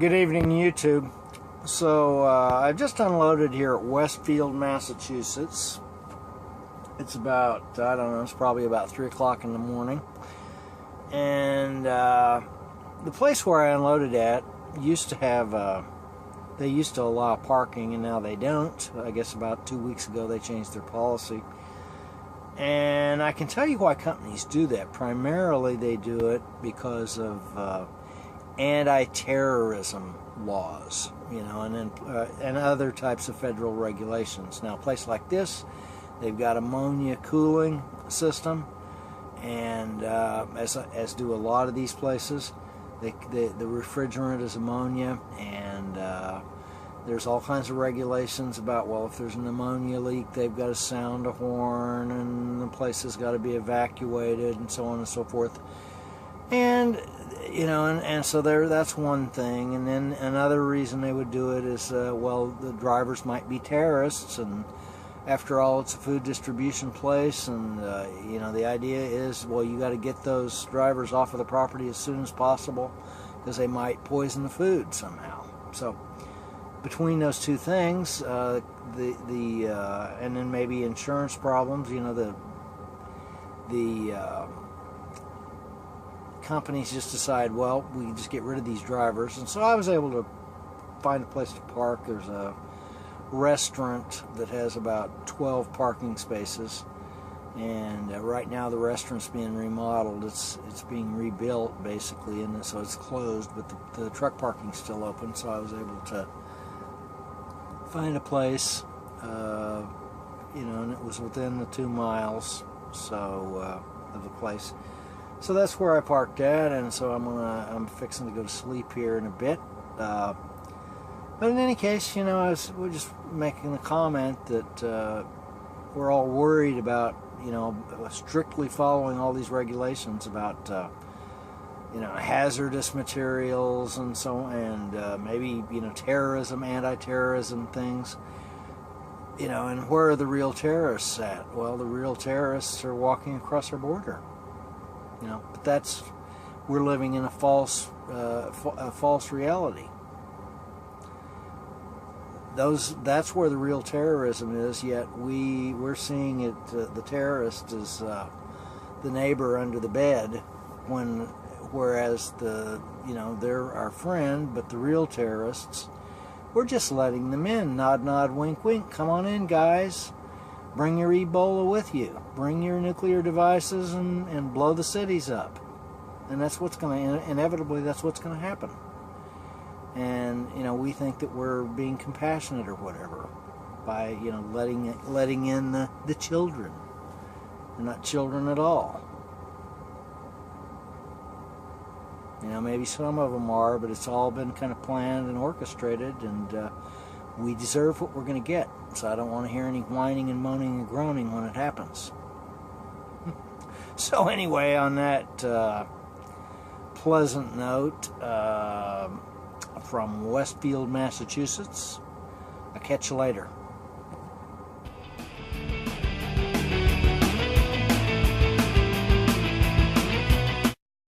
Good evening, YouTube. So I've just unloaded here at Westfield, Massachusetts. It's about, I don't know, it's probably about 3 o'clock in the morning. And the place where I unloaded at used to have, they used to allow parking, and now they don't. I guess about 2 weeks ago they changed their policy. And I can tell you why companies do that. Primarily they do it because of anti-terrorism laws, you know, and other types of federal regulations. Now, a place like this, they've got ammonia cooling system, and as do a lot of these places, the refrigerant is ammonia, and there's all kinds of regulations about, well, if there's an ammonia leak, they've got to sound a horn, and the place has got to be evacuated, and so on and so forth. And you know, and so that's one thing. And then another reason they would do it is, well, the drivers might be terrorists, and after all, it's a food distribution place, and you know, the idea is, well, you got to get those drivers off of the property as soon as possible because they might poison the food somehow. So between those two things, and then maybe insurance problems, you know, the companies just decide, well, we can just get rid of these drivers. And so I was able to find a place to park. There's a restaurant that has about 12 parking spaces, and right now the restaurant's being remodeled. It's being rebuilt basically, and so it's closed, but the truck parking's still open. So I was able to find a place, you know, and it was within the 2 miles of the place. So that's where I parked at, and so I'm fixing to go to sleep here in a bit. But in any case, you know, we're just making the comment that we're all worried about, you know, strictly following all these regulations about, you know, hazardous materials and so, and maybe, you know, terrorism, anti-terrorism things. You know, and where are the real terrorists at? Well, the real terrorists are walking across our border. You know, but we're living in a false reality. That's where the real terrorism is. Yet we're seeing it. The terrorist is the neighbor under the bed, whereas they're our friend. But the real terrorists, we're just letting them in. Nod, nod, wink, wink. Come on in, guys. Bring your Ebola with you. Bring your nuclear devices and blow the cities up. And that's what's going to, inevitably, that's what's going to happen. And, you know, we think that we're being compassionate or whatever by, you know, letting in the children. They're not children at all. You know, maybe some of them are, but it's all been kind of planned and orchestrated, and we deserve what we're going to get. So I don't want to hear any whining and moaning and groaning when it happens. So anyway, on that pleasant note, from Westfield, Massachusetts, I'll catch you later.